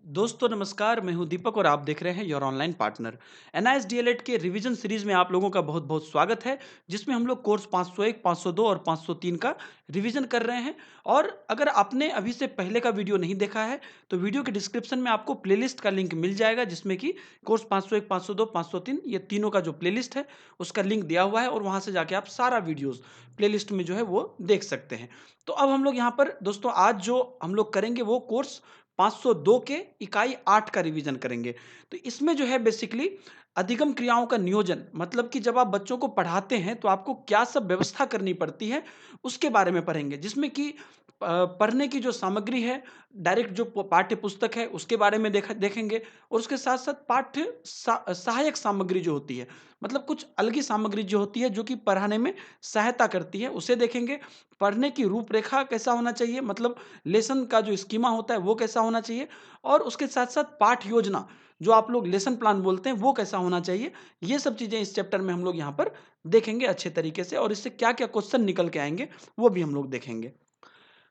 दोस्तों नमस्कार, मैं हूं दीपक और आप देख रहे हैं your online partner. NIS DElEd के रिवीजन सीरीज में आप लोगों का बहुत बहुत स्वागत है, जिसमें हम लोग कोर्स 501, 502 और 503 का रिवीजन कर रहे हैं। और अगर आपने अभी से पहले का वीडियो नहीं देखा है तो वीडियो के डिस्क्रिप्शन में आपको प्लेलिस्ट का लिंक मिल जाएगा, जिसमें कि कोर्स 501, 502, 503 ये तीनों का जो प्लेलिस्ट है उसका लिंक दिया हुआ है, और वहां से जाके आप सारा वीडियोस प्लेलिस्ट में जो है वो देख सकते हैं। तो अब हम लोग यहाँ पर दोस्तों आज जो हम लोग करेंगे वो कोर्स 502 के इकाई 8 का रिवीजन करेंगे। तो इसमें जो है बेसिकली अधिगम क्रियाओं का नियोजन, मतलब कि जब आप बच्चों को पढ़ाते हैं तो आपको क्या सब व्यवस्था करनी पड़ती है उसके बारे में पढ़ेंगे, जिसमें कि पढ़ने की जो सामग्री है, डायरेक्ट जो पाठ्य पुस्तक है उसके बारे में देखेंगे। और उसके साथ साथ सहायक सामग्री जो होती है, मतलब कुछ अलग ही सामग्री जो होती है जो कि पढ़ाने में सहायता करती है, उसे देखेंगे। पढ़ने की रूपरेखा कैसा होना चाहिए, मतलब लेसन का जो स्कीमा होता है वो कैसा होना चाहिए। और उसके साथ साथ पाठ योजना, जो आप लोग लेसन प्लान बोलते हैं, वो कैसा होना चाहिए। ये सब चीज़ें इस चैप्टर में हम लोग यहाँ पर देखेंगे अच्छे तरीके से, और इससे क्या क्या क्वेश्चन निकल के आएंगे वो भी हम लोग देखेंगे।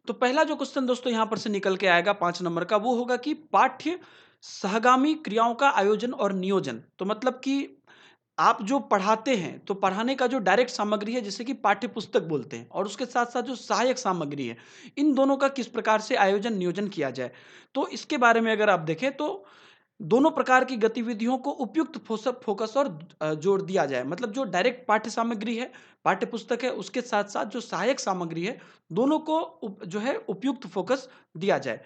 तो पहला जो क्वेश्चन दोस्तों यहाँ पर से निकल के आएगा 5 नंबर का, वो होगा कि पाठ्य सहगामी क्रियाओं का आयोजन और नियोजन। तो मतलब कि आप जो पढ़ाते हैं तो पढ़ाने का जो डायरेक्ट सामग्री है जिसे कि पाठ्य पुस्तक बोलते हैं, और उसके साथ साथ जो सहायक सामग्री है, इन दोनों का किस प्रकार से आयोजन नियोजन किया जाए। तो इसके बारे में अगर आप देखें तो दोनों प्रकार की गतिविधियों को उपयुक्त फोकस और जोड़ दिया जाए। मतलब जो डायरेक्ट पाठ्य सामग्री है, पाठ्य पुस्तक है, उसके साथ साथ जो सहायक सामग्री है, दोनों को जो है उपयुक्त फोकस दिया जाए।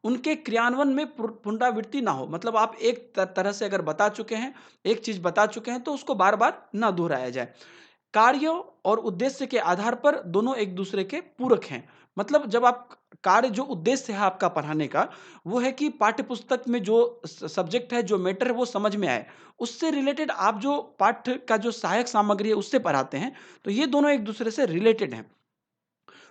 उनके क्रियान्वयन में पुनरावृत्ति ना हो, मतलब आप एक तरह से अगर बता चुके हैं, एक चीज बता चुके हैं, तो उसको बार बार ना दोहराया जाए। कार्यों और उद्देश्य के आधार पर दोनों एक दूसरे के पूरक हैं। मतलब जब आप कार्य, जो उद्देश्य है आपका पढ़ाने का, वो है कि पाठ्य पुस्तक में जो सब्जेक्ट है, जो मैटर है, वो समझ में आए। उससे रिलेटेड आप जो पाठ्य का जो सहायक सामग्री है उससे पढ़ाते हैं, तो ये दोनों एक दूसरे से रिलेटेड हैं।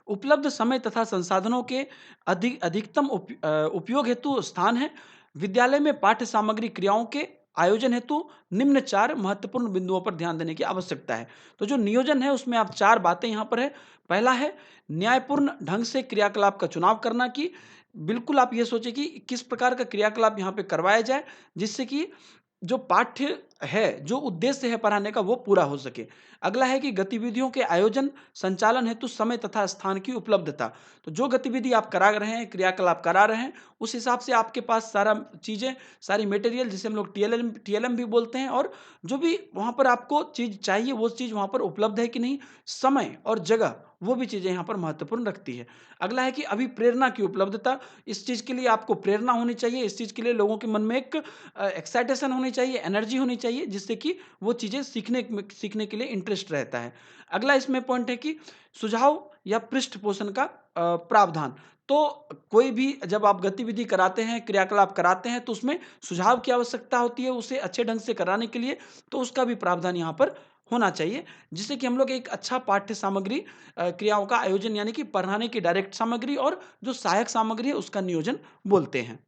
उपलब्ध समय तथा संसाधनों के अधिकतम उपयोग हेतु स्थान है। विद्यालय में पाठ्य सामग्री क्रियाओं के आयोजन हेतु निम्न 4 महत्वपूर्ण बिंदुओं पर ध्यान देने की आवश्यकता है। तो जो नियोजन है उसमें आप 4 बातें यहाँ पर है। पहला है न्यायपूर्ण ढंग से क्रियाकलाप का चुनाव करना, कि बिल्कुल आप ये सोचें कि किस प्रकार का क्रियाकलाप यहाँ पे करवाया जाए, जिससे कि जो पाठ्य है, जो उद्देश्य है पढ़ाने का, वो पूरा हो सके। अगला है कि गतिविधियों के आयोजन संचालन हेतु समय तथा स्थान की उपलब्धता। तो जो गतिविधि आप करा रहे हैं, क्रियाकलाप करा रहे हैं, उस हिसाब से आपके पास सारा चीज़ें, सारी मटेरियल, जिसे हम लोग टीएलएम टीएलएम भी बोलते हैं, और जो भी वहाँ पर आपको चीज़ चाहिए वो चीज़ वहाँ पर उपलब्ध है कि नहीं, समय और जगह, वो भी चीज़ें यहाँ पर महत्वपूर्ण रखती है। अगला है कि अभी प्रेरणा की उपलब्धता। इस चीज़ के लिए आपको प्रेरणा होनी चाहिए, इस चीज़ के लिए लोगों के मन में एक एक्साइटेशन होनी चाहिए, एनर्जी होनी चाहिए, जिससे कि वो चीज़ें सीखने के लिए इंटरेस्ट रहता है। अगला इसमें पॉइंट है कि सुझाव या पृष्ठपोषण का प्रावधान। तो कोई भी जब आप गतिविधि कराते हैं, क्रियाकलाप कराते हैं, तो उसमें सुझाव की आवश्यकता होती है उसे अच्छे ढंग से कराने के लिए, तो उसका भी प्रावधान यहाँ पर होना चाहिए, जिससे कि हम लोग एक अच्छा पाठ्य सामग्री क्रियाओं का आयोजन, यानी कि पढ़ाने की डायरेक्ट सामग्री और जो सहायक सामग्री है उसका नियोजन बोलते हैं।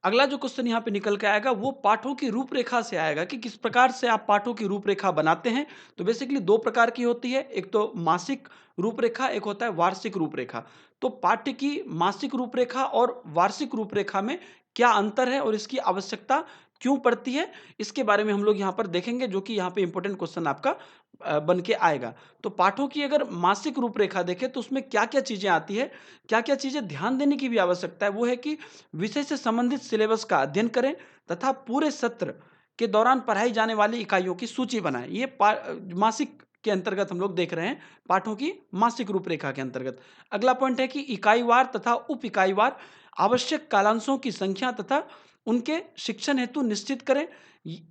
अगला जो क्वेश्चन यहाँ पे निकल के आएगा वो पाठों की रूपरेखा से आएगा, कि किस प्रकार से आप पाठों की रूपरेखा बनाते हैं। तो बेसिकली 2 प्रकार की होती है, एक तो मासिक रूपरेखा, एक होता है वार्षिक रूपरेखा। तो पाठ्य की मासिक रूपरेखा और वार्षिक रूपरेखा में क्या अंतर है और इसकी आवश्यकता क्यों पड़ती है, इसके बारे में हम लोग यहाँ पर देखेंगे, जो कि यहाँ पे इंपॉर्टेंट क्वेश्चन आपका बन के आएगा। तो पाठों की अगर मासिक रूपरेखा देखें तो उसमें क्या-क्या चीज़ें आती है, क्या-क्या चीज़ें ध्यान देने की भी आवश्यकता है, वो है कि विषय से संबंधित सिलेबस का अध्ययन करें तथा पूरे सत्र के दौरान पढ़ाई जाने वाली इकाइयों की सूची बनाएं। ये मासिक के अंतर्गत हम लोग देख रहे हैं, पाठों की मासिक रूपरेखा के अंतर्गत। अगला पॉइंट है कि इकाईवार तथा उप इकाईवार आवश्यक कालांशों की संख्या तथा उनके शिक्षण हेतु निश्चित करें।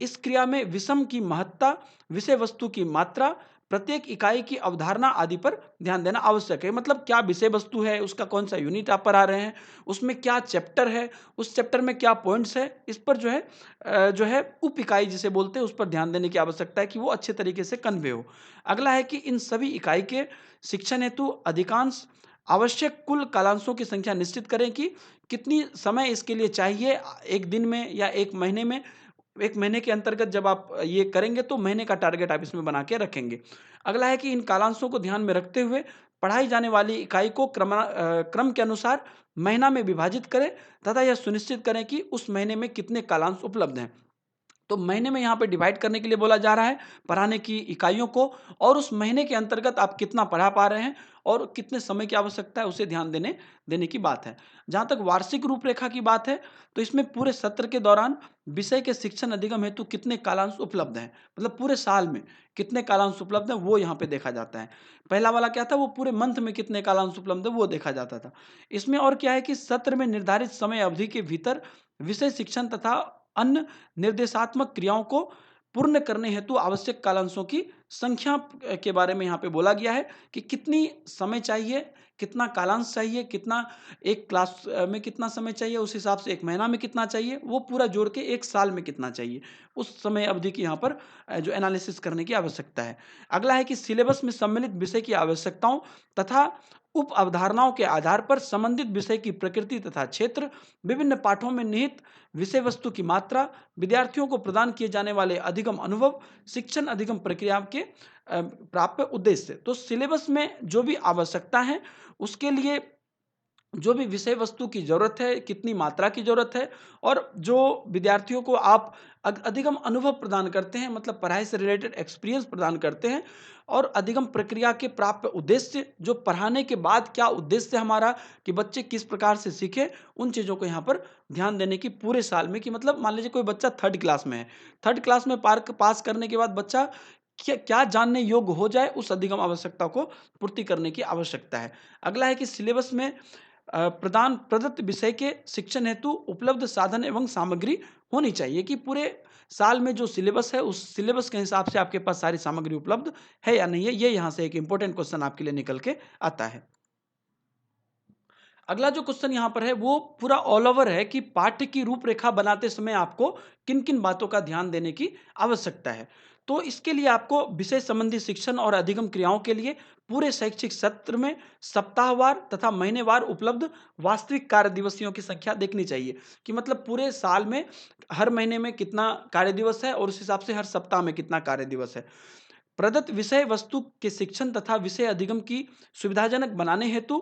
इस क्रिया में विषम की महत्ता, विषय वस्तु की मात्रा, प्रत्येक इकाई की अवधारणा आदि पर ध्यान देना आवश्यक है। मतलब क्या विषय वस्तु है, उसका कौन सा यूनिट आप पढ़ा रहे हैं, उसमें क्या चैप्टर है, उस चैप्टर में क्या पॉइंट्स है, इस पर जो है उप इकाई जिसे बोलते हैं, उस पर ध्यान देने की आवश्यकता है कि वो अच्छे तरीके से कन्वे हो। अगला है कि इन सभी इकाई के शिक्षण हेतु अधिकांश आवश्यक कुल कालांशों की संख्या निश्चित करें, कि कितनी समय इसके लिए चाहिए, 1 दिन में या 1 महीने में। 1 महीने के अंतर्गत जब आप ये करेंगे तो महीने का टारगेट आप इसमें बना के रखेंगे। अगला है कि इन कालांशों को ध्यान में रखते हुए पढ़ाई जाने वाली इकाई को क्रम के अनुसार महीना में विभाजित करें तथा यह सुनिश्चित करें कि उस महीने में कितने कालांश उपलब्ध हैं। तो महीने में यहाँ पे डिवाइड करने के लिए बोला जा रहा है पढ़ाने की इकाइयों को, और उस महीने के अंतर्गत आप कितना पढ़ा पा रहे हैं और कितने समय की आवश्यकता है उसे ध्यान देने देने की बात है। जहाँ तक वार्षिक रूपरेखा की बात है, तो इसमें पूरे सत्र के दौरान विषय के शिक्षण अधिगम हेतु कितने कालांश उपलब्ध हैं, मतलब पूरे साल में कितने कालांश उपलब्ध हैं वो यहाँ पे देखा जाता है। पहला वाला क्या था, वो पूरे मंथ में कितने कालांश उपलब्ध है वो देखा जाता था। इसमें और क्या है कि सत्र में निर्धारित समय अवधि के भीतर विषय शिक्षण तथा अन्य निर्देशात्मक क्रियाओं को पूर्ण करने हेतु आवश्यक कालांशों की संख्या के बारे में यहाँ पे बोला गया है कि कितनी समय चाहिए, कितना कालांश चाहिए, कितना एक क्लास में कितना समय चाहिए, उस हिसाब से एक महीना में कितना चाहिए, वो पूरा जोड़ के एक साल में कितना चाहिए, उस समय अवधि की यहाँ पर जो एनालिसिस करने की आवश्यकता है। अगला है कि सिलेबस में सम्मिलित विषय की आवश्यकताओं तथा उप अवधारणाओं के आधार पर संबंधित विषय की प्रकृति तथा क्षेत्र, विभिन्न पाठों में निहित विषय वस्तु की मात्रा, विद्यार्थियों को प्रदान किए जाने वाले अधिगम अनुभव, शिक्षण अधिगम प्रक्रिया के प्राप्य उद्देश्य। तो सिलेबस में जो भी आवश्यकता है उसके लिए जो भी विषय वस्तु की ज़रूरत है, कितनी मात्रा की ज़रूरत है, और जो विद्यार्थियों को आप अधिगम अनुभव प्रदान करते हैं, मतलब पढ़ाई से रिलेटेड एक्सपीरियंस प्रदान करते हैं, और अधिगम प्रक्रिया के प्राप्य उद्देश्य, जो पढ़ाने के बाद क्या उद्देश्य है हमारा कि बच्चे किस प्रकार से सीखें, उन चीज़ों को यहाँ पर ध्यान देने की पूरे साल में, कि मतलब मान लीजिए कोई बच्चा थर्ड क्लास में है, थर्ड क्लास में पास करने के बाद बच्चा क्या क्या जानने योग्य हो जाए, उस अधिगम आवश्यकता को पूर्ति करने की आवश्यकता है। अगला है कि सिलेबस में प्रदत्त विषय के शिक्षण हेतु उपलब्ध साधन एवं सामग्री होनी चाहिए, कि पूरे साल में जो सिलेबस है उस सिलेबस के हिसाब से आपके पास सारी सामग्री उपलब्ध है या नहीं है। ये यहाँ से एक इंपॉर्टेंट क्वेश्चन आपके लिए निकल के आता है। अगला जो क्वेश्चन यहाँ पर है वो पूरा ऑल ओवर है कि पाठ्य की रूपरेखा बनाते समय आपको किन किन बातों का ध्यान देने की आवश्यकता है। तो इसके लिए आपको विषय संबंधी शिक्षण और अधिगम क्रियाओं के लिए पूरे शैक्षिक सत्र में सप्ताहवार तथा महीनेवार उपलब्ध वास्तविक कार्य दिवसियों की संख्या देखनी चाहिए, कि मतलब पूरे साल में हर महीने में कितना कार्य दिवस है और उस हिसाब से हर सप्ताह में कितना कार्य दिवस है। प्रदत्त विषय वस्तु के शिक्षण तथा विषय अधिगम की सुविधाजनक बनाने हेतु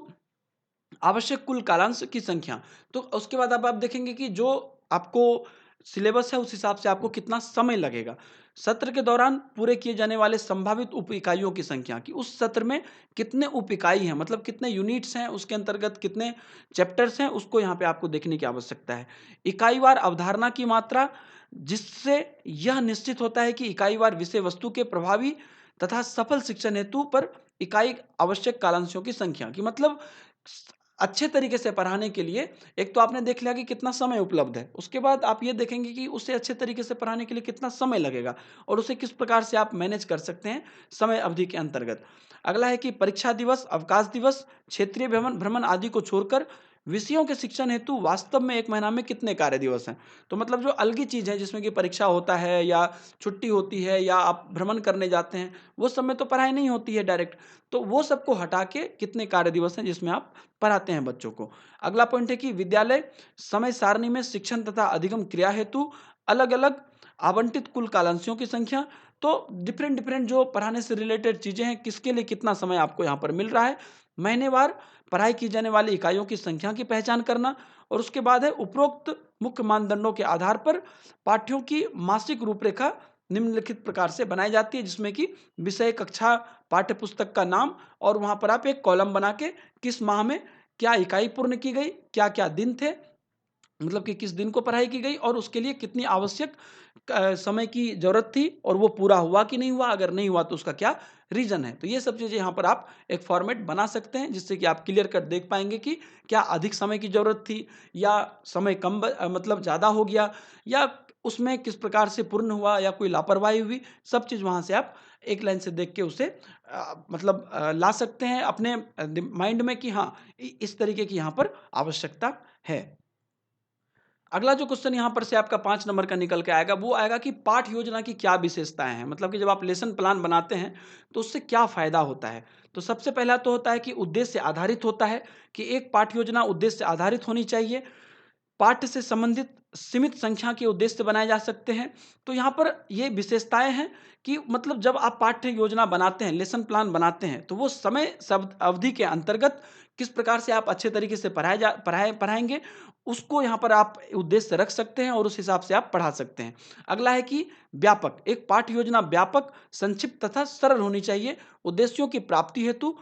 आवश्यक कुल कालांश की संख्या। तो उसके बाद अब आप देखेंगे कि जो आपको सिलेबस है उस हिसाब से आपको कितना समय लगेगा। सत्र के दौरान पूरे किए जाने वाले संभावित उप इकाइयों की संख्या, कि उस सत्र में कितने उप इकाई हैं, मतलब कितने यूनिट्स हैं, उसके अंतर्गत कितने चैप्टर्स हैं, उसको यहाँ पे आपको देखने की आवश्यकता है। इकाईवार अवधारणा की मात्रा, जिससे यह निश्चित होता है कि इकाईवार विषय वस्तु के प्रभावी तथा सफल शिक्षण हेतु पर इकाई आवश्यक कालांशों की संख्या, कि मतलब अच्छे तरीके से पढ़ाने के लिए एक तो आपने देख लिया कि कितना समय उपलब्ध है, उसके बाद आप ये देखेंगे कि उसे अच्छे तरीके से पढ़ाने के लिए कितना समय लगेगा और उसे किस प्रकार से आप मैनेज कर सकते हैं समय अवधि के अंतर्गत। अगला है कि परीक्षा दिवस, अवकाश दिवस, क्षेत्रीय भ्रमण भ्रमण आदि को छोड़कर विषयों के शिक्षण हेतु वास्तव में एक महीना में कितने कार्य दिवस हैं। तो मतलब जो अलग ही चीज़ है जिसमें कि परीक्षा होता है या छुट्टी होती है या आप भ्रमण करने जाते हैं, वो सब में तो पढ़ाई नहीं होती है डायरेक्ट। तो वो सबको हटा के कितने कार्य दिवस हैं जिसमें आप पढ़ाते हैं बच्चों को। अगला पॉइंट है कि विद्यालय समय सारणी में शिक्षण तथा अधिगम क्रिया हेतु अलग अलग आवंटित कुल कालांशों की संख्या। तो डिफरेंट डिफरेंट जो पढ़ाने से रिलेटेड चीज़ें हैं, किसके लिए कितना समय आपको यहाँ पर मिल रहा है, महीनेवार पढ़ाई की जाने वाली इकाइयों की संख्या की पहचान करना, और उसके बाद है उपरोक्त मुख्य मानदंडों के आधार पर पाठ्यों की मासिक रूपरेखा निम्नलिखित प्रकार से बनाई जाती है, जिसमें कि विषय, कक्षा, पाठ्य पुस्तक का नाम, और वहाँ पर आप एक कॉलम बना के किस माह में क्या इकाई पूर्ण की गई, क्या-क्या दिन थे, मतलब कि किस दिन को पढ़ाई की गई और उसके लिए कितनी आवश्यक समय की ज़रूरत थी और वो पूरा हुआ कि नहीं हुआ, अगर नहीं हुआ तो उसका क्या रीज़न है। तो ये सब चीज़ें यहाँ पर आप एक फॉर्मेट बना सकते हैं, जिससे कि आप क्लियर कट देख पाएँगे कि क्या अधिक समय की ज़रूरत थी या समय मतलब ज़्यादा हो गया, या उसमें किस प्रकार से पूर्ण हुआ या कोई लापरवाही हुई। सब चीज़ वहाँ से आप एक लाइन से देख के उसे ला सकते हैं अपने माइंड में कि हाँ, इस तरीके की यहाँ पर आवश्यकता है। अगला जो क्वेश्चन यहाँ पर से आपका 5 नंबर का निकल के आएगा, वो आएगा कि पाठ योजना की क्या विशेषताएँ हैं? मतलब कि जब आप लेसन प्लान बनाते हैं, तो उससे क्या फ़ायदा होता है? तो सबसे पहला तो होता है कि उद्देश्य आधारित होता है, कि एक पाठ योजना उद्देश्य आधारित होनी चाहिए। पाठ्य से संबंधित सीमित संख्या के उद्देश्य बनाए जा सकते हैं। तो यहाँ पर ये विशेषताएँ हैं कि मतलब जब आप पाठ्य योजना बनाते हैं, लेसन प्लान बनाते हैं, तो वो समय शब्द अवधि के अंतर्गत किस प्रकार से आप अच्छे तरीके से पढ़ाएँगे, उसको यहाँ पर आप उद्देश्य रख सकते हैं और उस हिसाब से आप पढ़ा सकते हैं। अगला है कि व्यापक, एक पाठ्य योजना व्यापक, संक्षिप्त तथा सरल होनी चाहिए। उद्देश्यों की प्राप्ति हेतु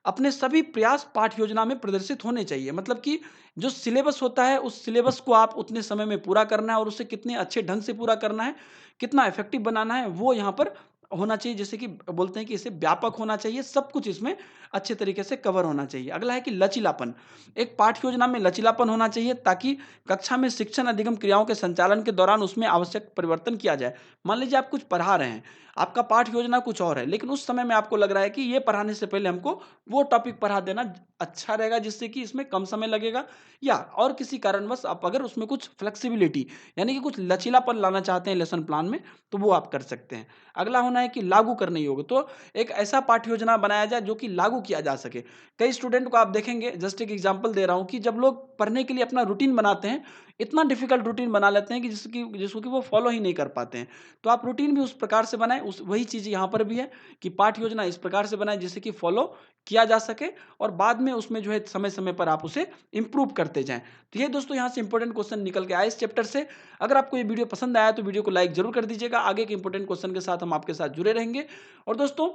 अपने सभी प्रयास पाठ्य योजना में प्रदर्शित होने चाहिए। मतलब कि जो सिलेबस होता है, उस सिलेबस को आप उतने समय में पूरा करना है और उसे कितने अच्छे ढंग से पूरा करना है, कितना इफ़ेक्टिव बनाना है, वो यहाँ पर होना चाहिए। जैसे कि बोलते हैं कि इसे व्यापक होना चाहिए, सब कुछ इसमें अच्छे तरीके से कवर होना चाहिए। अगला है कि लचीलापन, एक पाठ्य योजना में लचीलापन होना चाहिए ताकि कक्षा में शिक्षण अधिगम क्रियाओं के संचालन के दौरान उसमें आवश्यक परिवर्तन किया जाए। मान लीजिए आप कुछ पढ़ा रहे हैं, आपका पाठ्य योजना कुछ और है, लेकिन उस समय में आपको लग रहा है कि ये पढ़ाने से पहले हमको वो टॉपिक पढ़ा देना अच्छा रहेगा, जिससे कि इसमें कम समय लगेगा, या और किसी कारणवश आप अगर उसमें कुछ फ्लेक्सिबिलिटी यानी कि कुछ लचीलापन लाना चाहते हैं लेसन प्लान में, तो वो आप कर सकते हैं। अगला होना है कि लागू करने योग्य, तो एक ऐसा पाठ्य योजना बनाया जाए जो कि लागू किया जा सके। कई स्टूडेंट को आप देखेंगे, जस्ट एक एग्जांपल दे रहा हूँ, कि जब लोग पढ़ने के लिए अपना रूटीन बनाते हैं, इतना डिफिकल्ट रूटीन बना लेते हैं कि जिसको कि वो फॉलो ही नहीं कर पाते हैं। तो आप रूटीन भी उस प्रकार से बनाएं, उस वही चीज़ यहाँ पर भी है कि पाठ्य योजना इस प्रकार से बनाएं जिससे कि फॉलो किया जा सके और बाद में उसमें जो है समय समय पर आप उसे इंप्रूव करते जाएं। तो ये दोस्तों यहाँ से इंपॉर्टेंट क्वेश्चन निकल के आए इस चैप्टर से। अगर आपको ये वीडियो पसंद आया तो वीडियो को लाइक जरूर कर दीजिएगा। आगे के इंपॉर्टेंट क्वेश्चन के साथ हम आपके साथ जुड़े रहेंगे। और दोस्तों,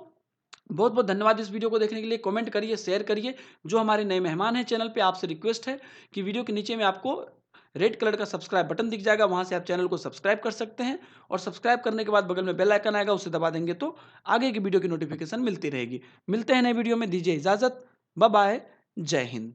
बहुत बहुत धन्यवाद इस वीडियो को देखने के लिए। कमेंट करिए, शेयर करिए। जो हमारे नए मेहमान हैं चैनल पे, आपसे रिक्वेस्ट है कि वीडियो के नीचे में आपको रेड कलर का सब्सक्राइब बटन दिख जाएगा, वहां से आप चैनल को सब्सक्राइब कर सकते हैं। और सब्सक्राइब करने के बाद बगल में बेल आइकन आएगा, उसे दबा देंगे तो आगे की वीडियो की नोटिफिकेशन मिलती रहेगी। मिलते हैं नए वीडियो में, दीजिए इजाजत। Bye bye. जय हिंद।